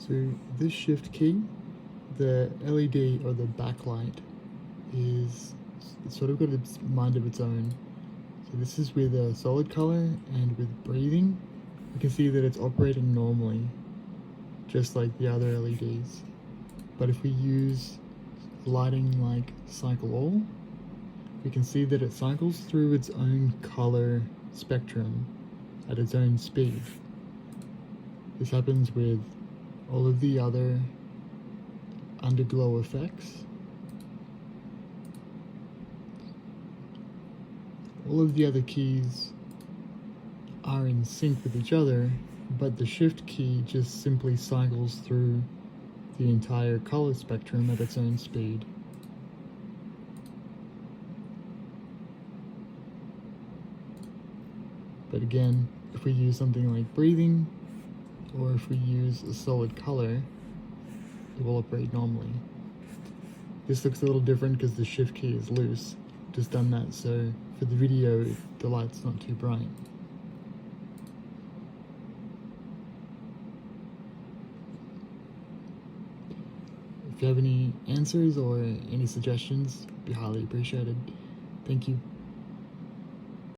So this shift key, the LED or the backlight is sort of got a mind of its own. So this is with a solid color, and with breathing, you can see that it's operating normally, just like the other LEDs. But if we use lighting like cycle all, we can see that it cycles through its own color spectrum at its own speed. This happens with all of the other underglow effects. All of the other keys are in sync with each other, but the shift key just simply cycles through the entire color spectrum at its own speed. But again, if we use something like breathing, or if we use a solid color, it will operate normally. This looks a little different because the shift key is loose. Just done that so for the video the light's not too bright. If you have any answers or any suggestions, it'd be highly appreciated. Thank you.